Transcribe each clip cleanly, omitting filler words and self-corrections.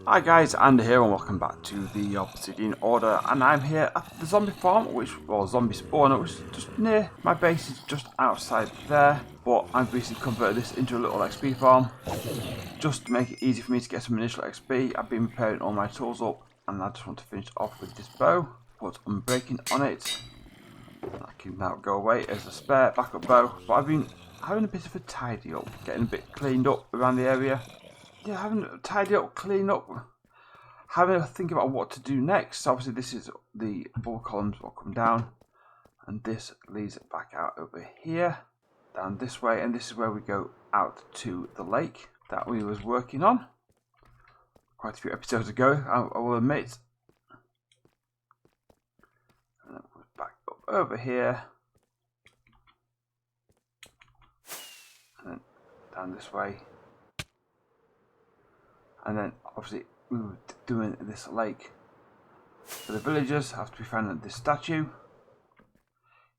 Hi guys, Andy here and welcome back to the Obsidian Order, and I'm here at the zombie farm, zombie spawner, which is just near my base, is just outside there, but I've recently converted this into a little XP farm, just to make it easy for me to get some initial XP. I've been preparing all my tools up, and I just want to finish off with this bow, put unbreaking on it. I can now go away as a spare backup bow, but I've been having a bit of a tidy up, getting a bit cleaned up around the area. Yeah, having a tidy up, clean up, having a think about what to do next. Obviously, this is the bubble columns will come down, and this leads it back out over here, down this way, and this is where we go out to the lake that we was working on quite a few episodes ago, I will admit. And then we're back up over here, and then down this way. And then obviously we were doing this lake for the villagers after we found this statue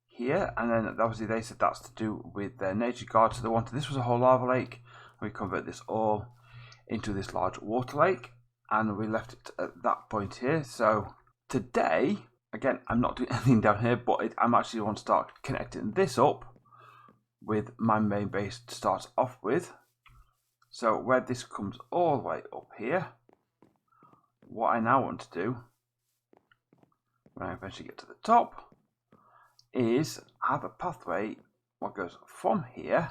here, and then obviously they said that's to do with their nature guard, so they wanted, this was a whole lava lake, and we converted this all into this large water lake, and we left it at that point here. So today, again, I'm not doing anything down here, but I'm actually want to start connecting this up with my main base to start off with. So where this comes all the way up here, what I now want to do, when I eventually get to the top, is have a pathway what goes from here,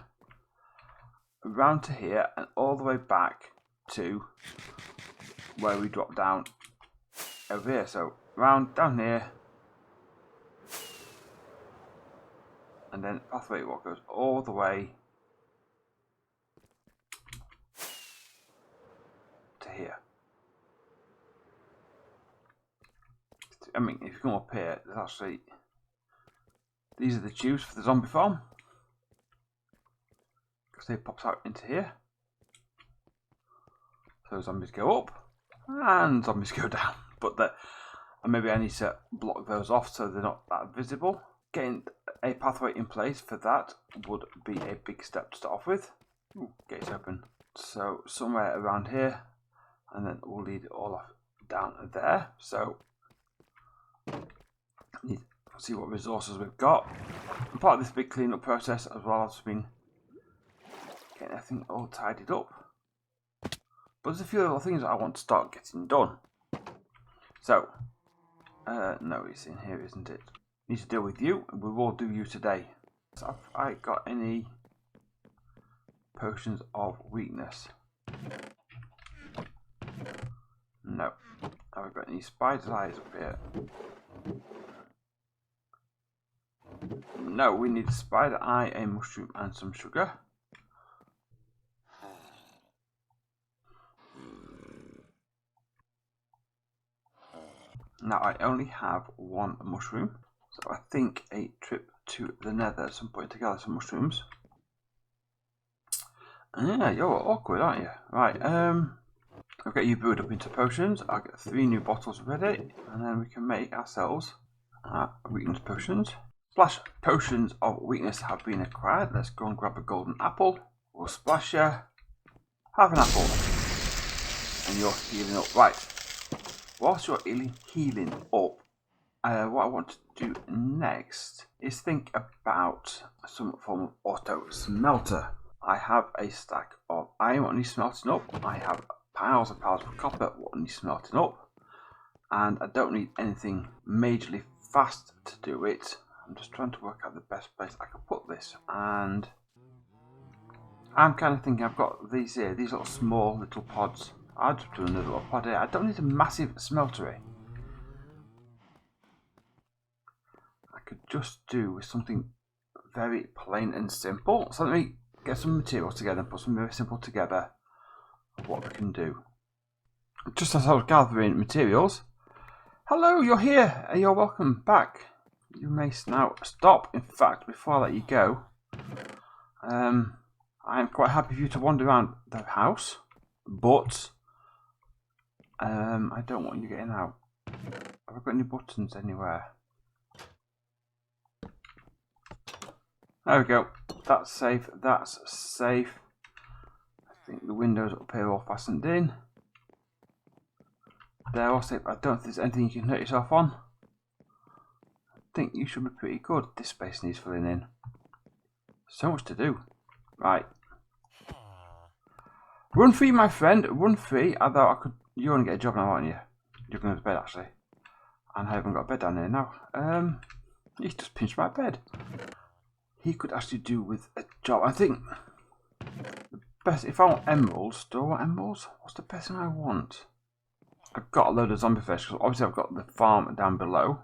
around to here, and all the way back to where we drop down over here. So round down here, and then pathway what goes all the way here. I mean, if you come up here, there's actually, these are the tubes for the zombie farm, because they pops out into here. So zombies go up and zombies go down, but maybe I need to block those off so they're not that visible. Getting a pathway in place for that would be a big step to start off with. Ooh, gates open. So somewhere around here, and then we'll lead it all off down there. So need to see what resources we've got. And part of this big cleanup process as well has been getting everything all tidied up. But there's a few little things that I want to start getting done. So no, it's in here, isn't it? Need to deal with you. We will do you today. So have I got any potions of weakness? No. Have I got any spider's eyes up here? No, we need a spider eye, a mushroom, and some sugar. Now I only have one mushroom, so I think a trip to the nether at some point to gather some mushrooms. Yeah, you're awkward, aren't you? Right, I'll get you brewed up into potions. I'll get 3 new bottles ready, and then we can make ourselves weakness potions. Splash potions of weakness have been acquired. Let's go and grab a golden apple. We'll splash you. Have an apple. And you're healing up. Right. Whilst you're healing up, what I want to do next is think about some form of auto smelter. I have a stack of iron what needs smelting up. I have piles and piles of copper what needs smelting up. And I don't need anything majorly fast to do it. I'm just trying to work out the best place I can put this, and I'm kind of thinking I've got these here, these little small little pods. I'll just do another little pod here. I don't need a massive smeltery. I could just do with something very plain and simple. So let me get some materials together and put something very simple together of what we can do. Just as I was gathering materials, hello, you're here. You're welcome back. You may now stop. In fact, before I let you go, I'm quite happy for you to wander around the house, but I don't want you getting out. Have I got any buttons anywhere? There we go. That's safe. That's safe. I think the windows up here are all fastened in. there, I'll say, I don't think there's anything you can hurt yourself on. I think you should be pretty good. This space needs filling in. So much to do. Right. Run free, my friend. Run free. I thought I could. You're going to get a job now, aren't you? You're going to bed, actually. And I haven't got a bed down here now. He's just pinched my bed. He could actually do with a job. I think the best, if I want emeralds, do I want emeralds? What's the best thing I want? I've got a load of zombie fish, because obviously I've got the farm down below.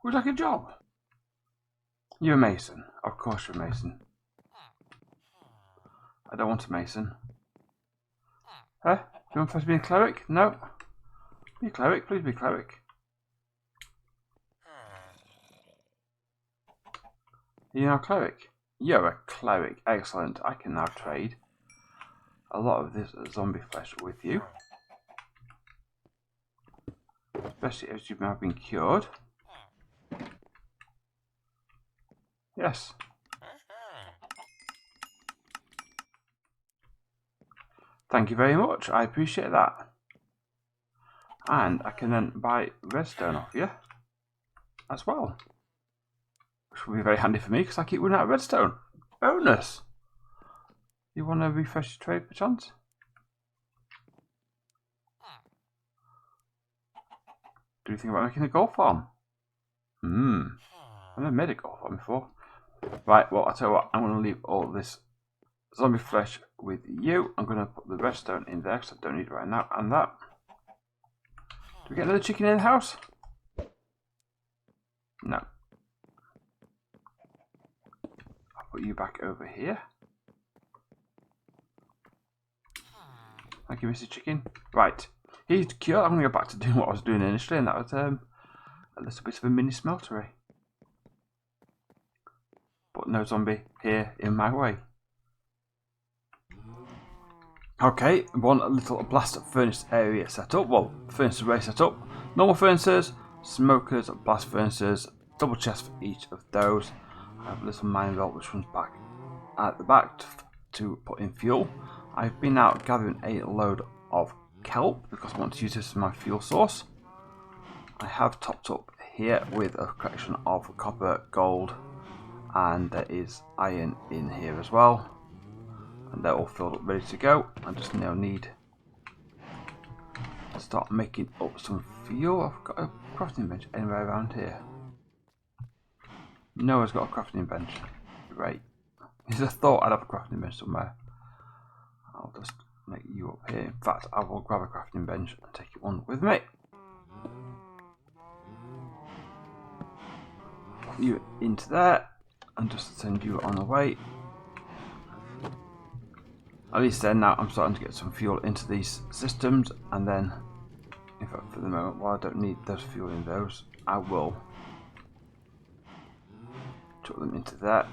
Would you like a job? You're a mason. Of course you're a mason. I don't want a mason. Huh? Do you want to be a cleric? No. Be a cleric, please be a cleric. You're now a cleric. You're a cleric. Excellent. I can now trade a lot of this zombie flesh with you. Especially as you've now been cured. Yes. Thank you very much. I appreciate that. And I can then buy redstone off you as well. Which will be very handy for me because I keep running out of redstone. Bonus! You want to refresh your trade perchance? Do you think about making a gold farm? I've never made a gold farm before. Right, well, I'll tell you what, I'm going to leave all this zombie flesh with you. I'm going to put the redstone in there because I don't need it right now. And that. Do we get another chicken in the house? No. I'll put you back over here. Thank you, Mr. Chicken. Right. He's cured. I'm going to go back to doing what I was doing initially, and that was a little bit of a mini smeltery. But no zombie here in my way. Okay, one little blast furnace area set up. Well, furnace array set up. Normal furnaces, smokers, blast furnaces, double chest for each of those. I have a little mine belt which runs back at the back to put in fuel. I've been out gathering a load of kelp because I want to use this as my fuel source. I have topped up here with a collection of copper, gold, and there is iron in here as well. And they're all filled up, ready to go. I just now need to start making up some fuel. I've got a crafting bench anywhere around here. Noah's got a crafting bench. Great. It's a thought I'd have a crafting bench somewhere. I'll just make you up here. In fact, I will grab a crafting bench and take one with me. Put you into there and just send you on the way. At least then now I'm starting to get some fuel into these systems, and then, in fact, for the moment, while I don't need those fuel in those, I will chuck them into there.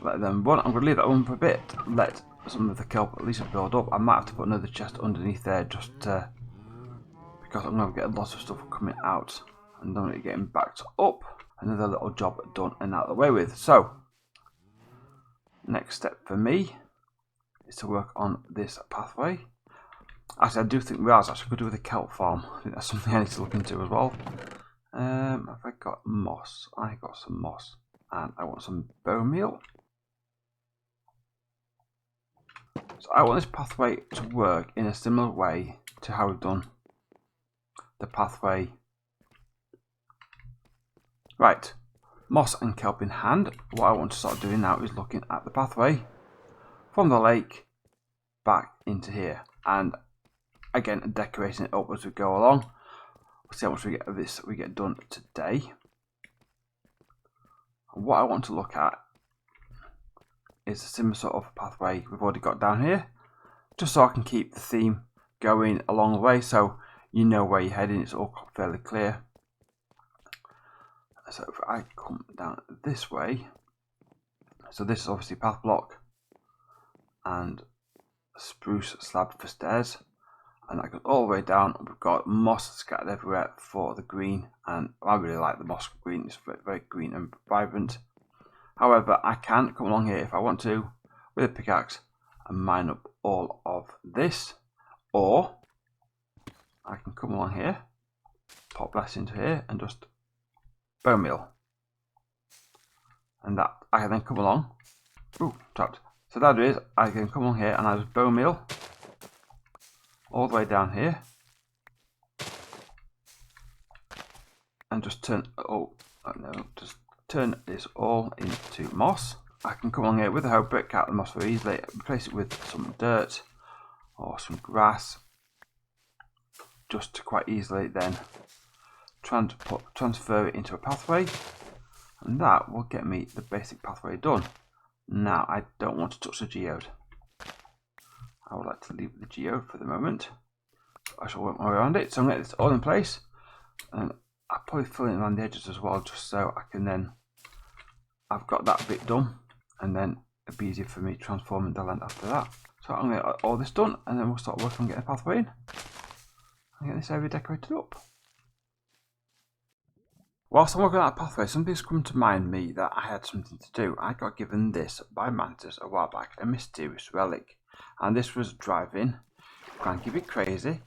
Let them run. I'm going to leave that one for a bit. Let some of the kelp at least build up. I might have to put another chest underneath there just because I'm going to get a lot of stuff coming out and then it getting backed up. Another little job done and out of the way with. So, next step for me is to work on this pathway. Actually, I do think we actually could do with a kelp farm. I think that's something I need to look into as well. Have I got moss? I got some moss, and I want some bone meal. So I want this pathway to work in a similar way to how we've done the pathway. Right, moss and kelp in hand. What I want to start doing now is looking at the pathway from the lake back into here, and again decorating it up as we go along. We'll see how much we get of this we get done today. And what I want to look at is a similar sort of pathway we've already got down here, just so I can keep the theme going along the way, so you know where you're heading. It's all fairly clear. So if I come down this way, so this is obviously path block and spruce slab for stairs, and that goes all the way down. We've got moss scattered everywhere for the green, and I really like the moss green. It's very, very green and vibrant. However, I can come along here if I want to with a pickaxe and mine up all of this, or I can come along here, pop that into here, and just bone meal. And that I can then come along. Ooh, trapped. So that is, I can come along here and I just bone meal all the way down here, and just turn. Oh no, just turn this all into moss. I can come along here with the hoe, break out the moss very easily, replace it with some dirt or some grass, just to quite easily then transfer it into a pathway, and that will get me the basic pathway done. Now I don't want to touch the geode. I would like to leave the geode for the moment. I shall work my way around it. So I'm going to get this all in place, and I'll probably fill in around the edges as well, just so I can then, I've got that bit done, and then it'll be easier for me transforming the land after that. So I'm going to get all this done, and then we'll start working on getting a pathway in and get this area decorated up. Whilst I'm working on that pathway, something's come to mind me that I had something to do. I got given this by Mantis a while back, a mysterious relic, and this was driving, can't keep it crazy,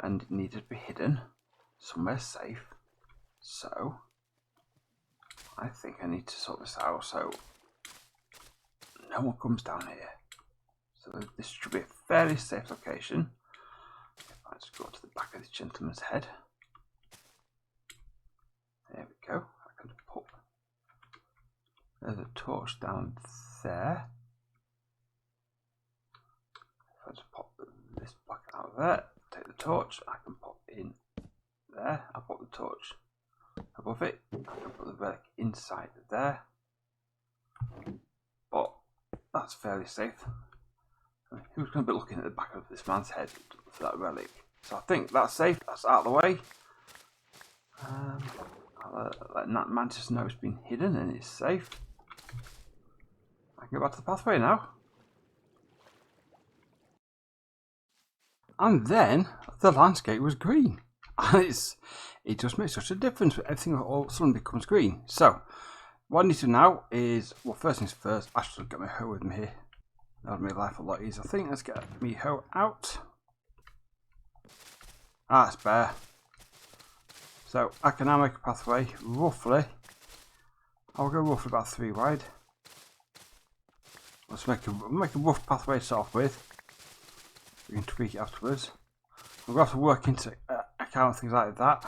and it needed to be hidden somewhere safe. So I think I need to sort this out so no one comes down here. So this should be a fairly safe location. If I just go to the back of this gentleman's head. There we go. I can put, there's a torch down there. If I just pop this back out of there, take the torch, I can pop in there. I'll put the torch above it. I can put the relic inside there. But that's fairly safe. I mean, who's going to be looking at the back of this man's head for that relic? So I think that's safe. That's out of the way. I'll let that Mantis know it's been hidden and it's safe. I can go back to the pathway now. And then the landscape was green. And it just makes such a difference. Everything all of a sudden becomes green. So what I need to do now is, well, first things first, I should get my hoe with me here. That would make life a lot easier. I think let's get me hoe out. Ah, it's bare. So I can now make a pathway roughly. I'll go roughly about 3 wide. Let's make a rough pathway to start off with. We can tweak it afterwards. We'll have to work into account things like that.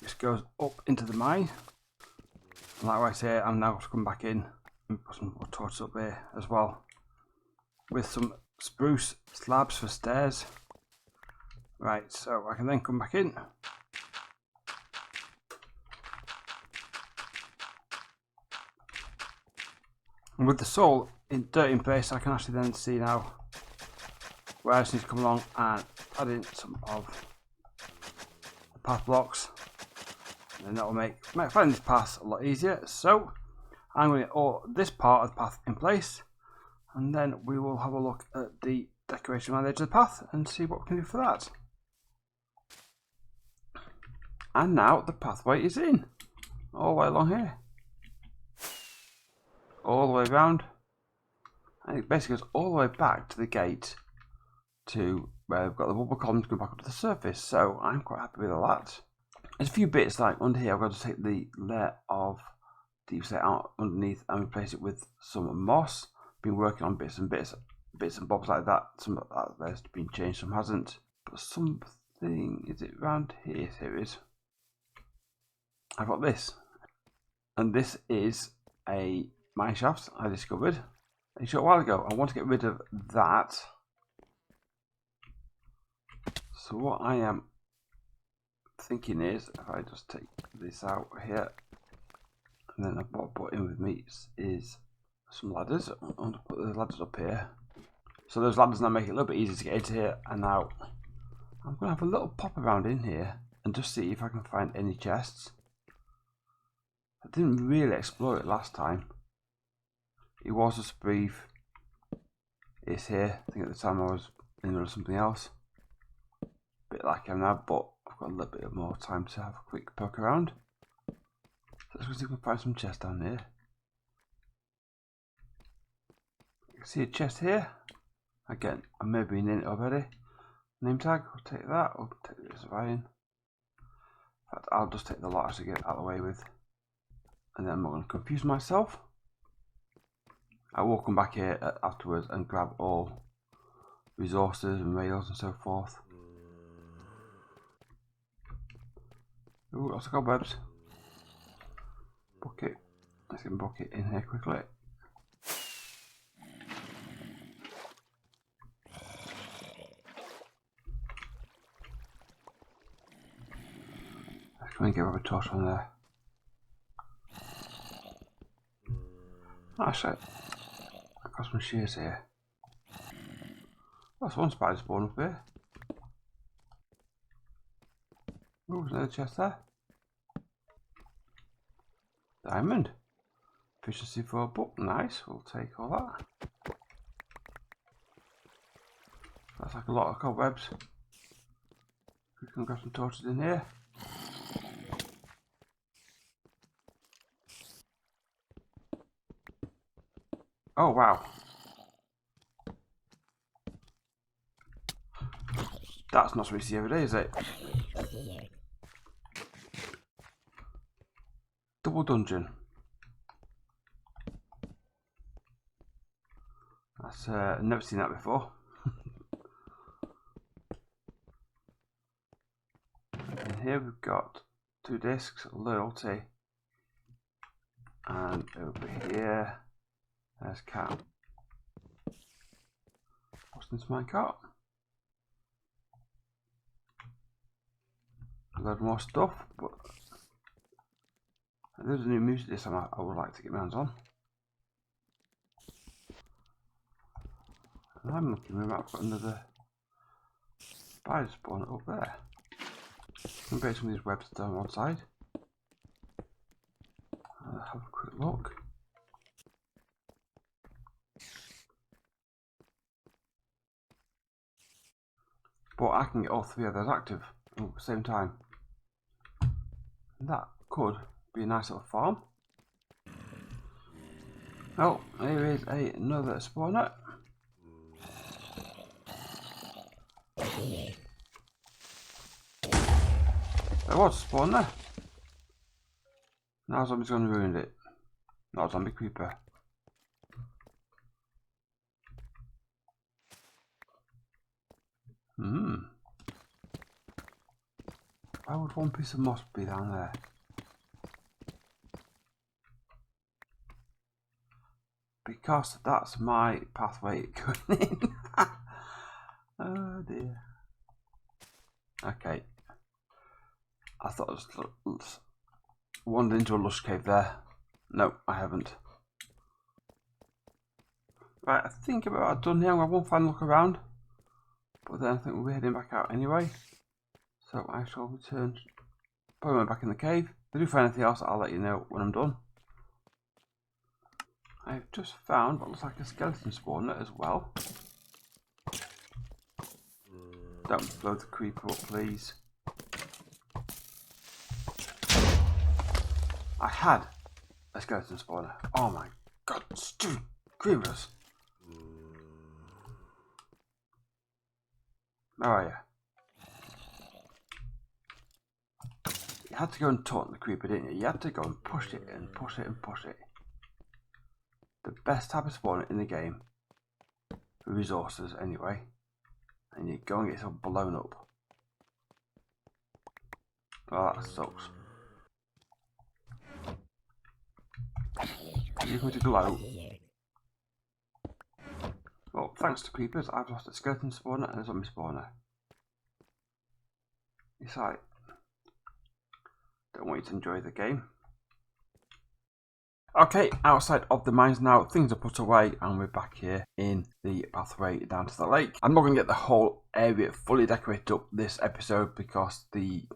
This goes up into the mine. And likewise here, I'm now going to come back in and put some more torches up here as well. With some spruce slabs for stairs. Right, so I can then come back in. And with the soul in dirt in place, I can actually then see now where I just need to come along and add in some of the path blocks, and then that will make finding this path a lot easier. So I'm going to get all this part of the path in place, and then we will have a look at the decoration around the edge of the path and see what we can do for that. And now the pathway is in, all the way along here, all the way around, and it basically goes all the way back to the gate to where we've got the bubble columns going back up to the surface. So I'm quite happy with all that. There's a few bits like under here. I've got to take the layer of deep slate out underneath and replace it with some moss. Been working on bits and bobs like that. Some of that there's been changed, some hasn't. But something, is it round here? Here it is. I've got this, and this is a mineshaft I discovered a short while ago. I want to get rid of that. So what I am thinking is, if I just take this out here, and then what I brought in with me is some ladders. I want to put the ladders up here. So those ladders now make it a little bit easier to get into here and out. I'm going to have a little pop around in here and just see if I can find any chests. I didn't really explore it last time. It was just brief. It's here. I think at the time I was in the middle of something else. A bit like I am now, but I've got a little bit more time to have a quick poke around. So let's go see if we can find some chests down here. I can see a chest here. Again, I may have been in it already. Name tag, we'll take that. We'll take this of iron. In fact, I'll just take the lot to get out of the way with. And then I'm not going to confuse myself. I will come back here afterwards and grab all resources and rails and so forth. Ooh, lots of cobwebs. Bucket. Let's get a bucket in here quickly. Let's come and get a torch on there. Actually, I've got some shears here. That's one spider spawn up here. Ooh, there's another chest there. Diamond. Efficiency for a book. Nice. We'll take all that. That's like a lot of cobwebs. We can grab some torches in here. Oh wow. That's not what we see every day, is it? Double dungeon. That's never seen that before. And here we've got 2 discs, loyalty, and over here there's cat. What's in this minecart? A load more stuff, but there's a new music this time I would like to get my hands on. And I'm looking, we might have got another spider spawn up there. I'm going to some of these webs down one side. I'll have a quick look. But I can get all 3 of those active at the same time. And that could be a nice little farm. Oh, here is another spawner. There was a spawner. Now zombie's going to ruin it. Not a zombie creeper. Why would one piece of moss be down there? Because that's my pathway going in. Oh dear. Okay. I thought I was wandered into a lush cave there. No, I haven't. Right, I think about done here. I won't find a look around. But then I think we'll be heading back out anyway. So I shall return. Probably went back in the cave. If I do find anything else, I'll let you know when I'm done. I've just found what looks like a skeleton spawner as well. Don't blow the creeper up, please. I had a skeleton spawner. Oh my god, stupid creepers. Where are you? You had to go and taunt the creeper, didn't you? You had to go and push it and push it and push it. The best type of spawner in the game. For resources, anyway. And you go and get yourself blown up. Oh, that sucks. You're going to glow. Well, thanks to creepers, I've lost a skeleton spawner and a zombie spawner. It's like, don't want you to enjoy the game. Okay, outside of the mines now, things are put away and we're back here in the pathway down to the lake. I'm not going to get the whole area fully decorated up this episode because the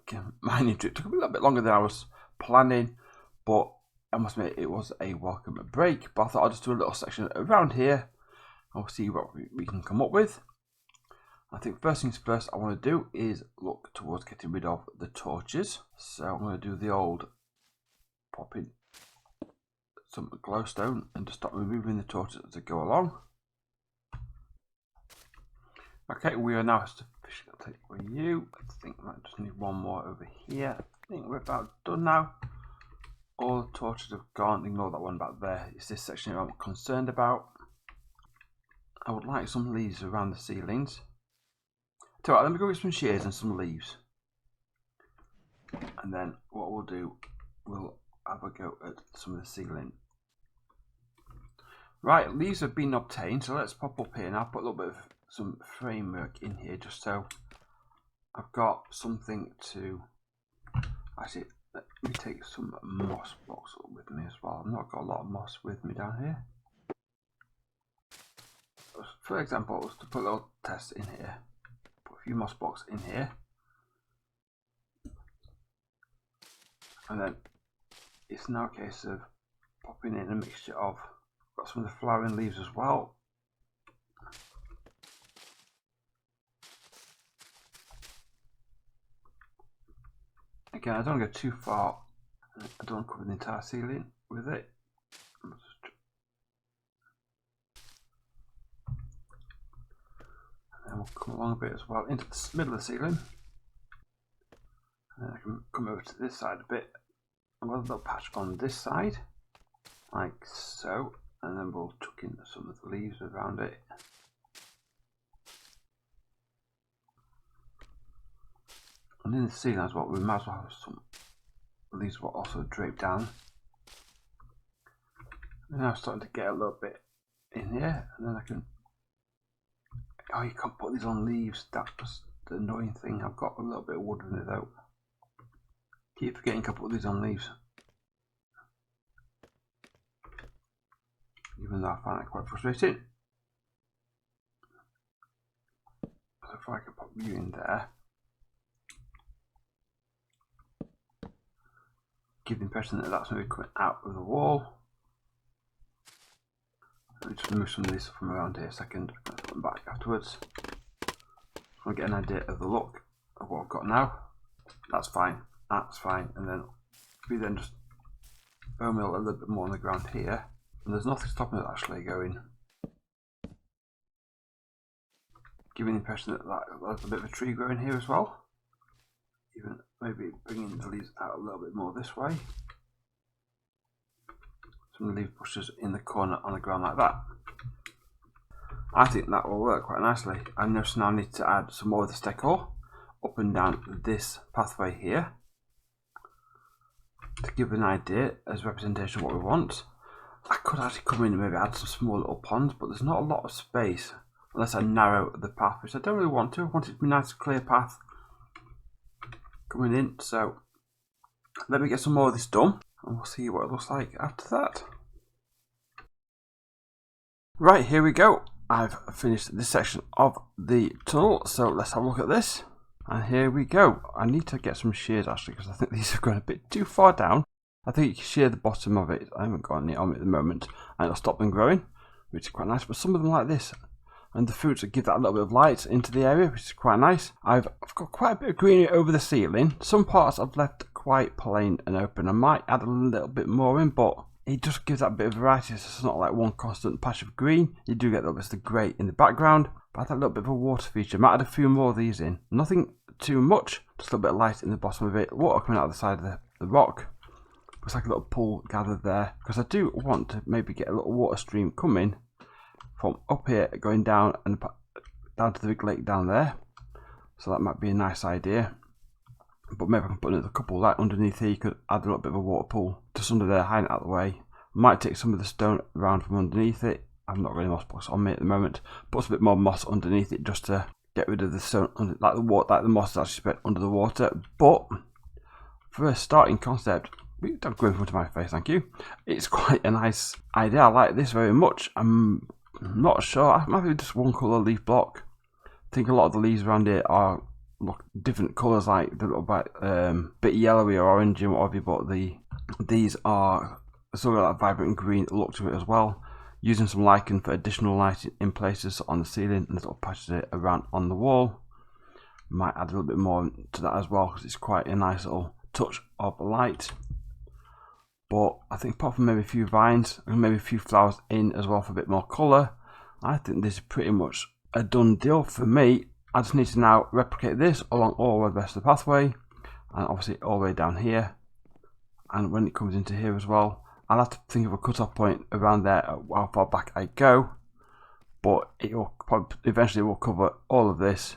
mining trip took a little bit longer than I was planning, but I must admit it was a welcome break. But I thought I'd just do a little section around here and we'll see what we can come up with. I think first things first I want to do is look towards getting rid of the torches. So I'm going to do the old popping some glowstone and just start removing the torches as they go along. Okay, we are now sufficiently take for you. I think I might just need one more over here. I think we're about done now. All the torches have gone. Ignore that one back there. It's this section I'm concerned about. I would like some leaves around the ceilings. So let me go get some shears and some leaves. And then what we'll do, we'll have a go at some of the ceiling. Right, leaves have been obtained, so let's pop up here and I'll put a little bit of some framework in here just so I've got something to. Actually, let me take some moss blocks up with me as well. I've not got a lot of moss with me down here. For example, let's put a little test in here. Put a few moss blocks in here. And then it's now a case of popping in a mixture of, got some of the flowering leaves as well. Again, I don't go too far. I don't cover the entire ceiling with it. And then we'll come along a bit as well into the middle of the ceiling. And then I can come over to this side a bit. I've got a little patch on this side, like so. And then we'll chuck in some of the leaves around it. And in the ceiling as well, we might as well have some leaves will also drape down. And now I'm starting to get a little bit in here, and then I can. Oh, you can't put these on leaves. That's the annoying thing. I've got a little bit of wood in it though. Keep forgetting to put these on leaves. Even though I find it quite frustrating. So if I can pop you in there. Give the impression that that's maybe coming out of the wall. Let me just move some of this from around here a second. I'll put them back afterwards. I'll get an idea of the look of what I've got now. That's fine. That's fine. And then we then just bone meal a little bit more on the ground here. And there's nothing stopping it actually going. Giving the impression that there's a bit of a tree growing here as well. Even maybe bringing the leaves out a little bit more this way. Some leaf bushes in the corner on the ground like that. I think that will work quite nicely. I notice now I need to add some more of this decor up and down this pathway here to give an idea as representation of what we want. I could actually come in and maybe add some small little ponds, but there's not a lot of space unless I narrow the path, which I don't really want to. I want it to be a nice clear path coming in, so let me get some more of this done and we'll see what it looks like after that. Right, here we go. I've finished this section of the tunnel, so let's have a look at this. And here we go. I need to get some shears actually because I think these have gone a bit too far down. I think you can shear the bottom of it. I haven't got any on it at the moment and it'll stop them growing, which is quite nice. But some of them like this, and the fruits that give that a little bit of light into the area, which is quite nice. I've got quite a bit of greenery over the ceiling. Some parts I've left quite plain and open. I might add a little bit more in, but it just gives that bit of variety. So it's not like one constant patch of green. You do get a little bit of grey in the background, but add a little bit of a water feature. I might add a few more of these in. Nothing too much, just a little bit of light in the bottom of it. Water coming out of the side of the rock. It's like a little pool gathered there, because I do want to maybe get a little water stream coming from up here going down and down to the big lake down there. So that might be a nice idea. But maybe I can put another couple like underneath here. You could add a little bit of a water pool just under there, hiding it out of the way. Might take some of the stone around from underneath it. I've not got any moss blocks on me at the moment. Put a bit more moss underneath it just to get rid of the stone, like the moss is actually spread under the water. But for a starting concept, don't go in front of my face, thank you. It's quite a nice idea. I like this very much. I'm not sure. I might be just one colour leaf block. I think a lot of the leaves around here are look different colours, like the little bit yellowy or orange and whatever. But these are sort of like vibrant green look to it as well. Using some lichen for additional light in places on the ceiling and little patches around on the wall. Might add a little bit more to that as well because it's quite a nice little touch of light. But I think apart from maybe a few vines and maybe a few flowers in as well for a bit more colour, I think this is pretty much a done deal for me. I just need to now replicate this along all the rest of the pathway, and obviously all the way down here. And when it comes into here as well, I'll have to think of a cut-off point around there, how far back I go. But it will probably eventually will cover all of this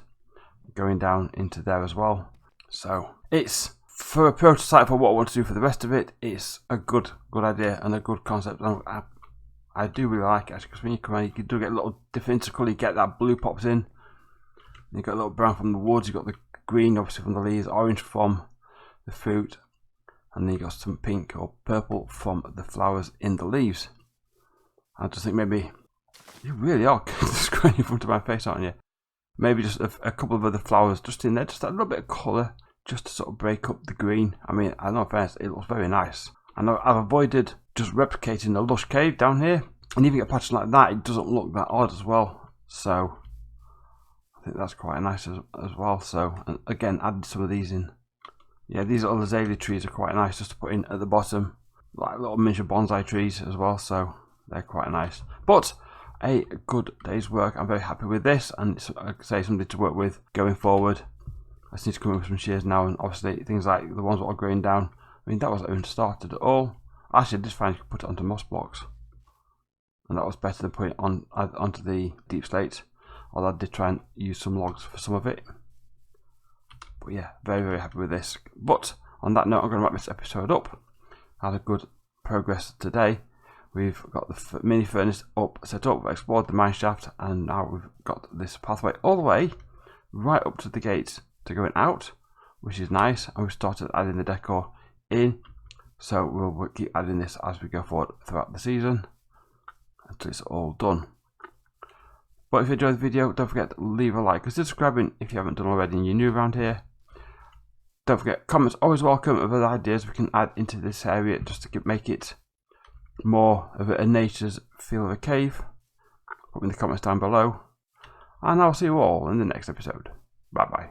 going down into there as well. So it's, for a prototype for what I want to do for the rest of it, it's a good idea and a good concept. I do really like it, actually, because when you come in, you do get a little different colour. You get that blue pops in. You've got a little brown from the woods. You've got the green, obviously, from the leaves, orange from the fruit, and then you've got some pink or purple from the flowers in the leaves. I just think maybe you really are screwing in front of my face, aren't you? Maybe just a couple of other flowers just in there, just a little bit of colour, just to sort of break up the green. I mean, I know, fairness, it looks very nice. I know I've avoided just replicating the lush cave down here, and even a patch like that, it doesn't look that odd as well. So I think that's quite nice as well. So, and again, added some of these in. Yeah, these little azalea trees are quite nice just to put in at the bottom, like little miniature bonsai trees as well. So they're quite nice. But a good day's work. I'm very happy with this, and it's, like I say, something to work with going forward. I just need to come up with some shears now, and obviously things like the ones that are growing down. I mean, that wasn't even started at all. Actually, I just found you could put it onto moss blocks, and that was better than putting it onto the deep slate. Although I did try and use some logs for some of it. But yeah, very happy with this. But on that note, I'm going to wrap this episode up. I had a good progress today. We've got the mini furnace set up, we've explored the mineshaft, and now we've got this pathway all the way right up to the gates to going out, which is nice. And we've started adding the decor in, so we'll keep adding this as we go forward throughout the season until it's all done. But if you enjoyed the video, don't forget to leave a like, consider subscribing if you haven't done already and you're new around here. Don't forget, comments always welcome of other ideas we can add into this area just to make it more of a nature's feel of a cave. Put in the comments down below, and I'll see you all in the next episode. Bye bye.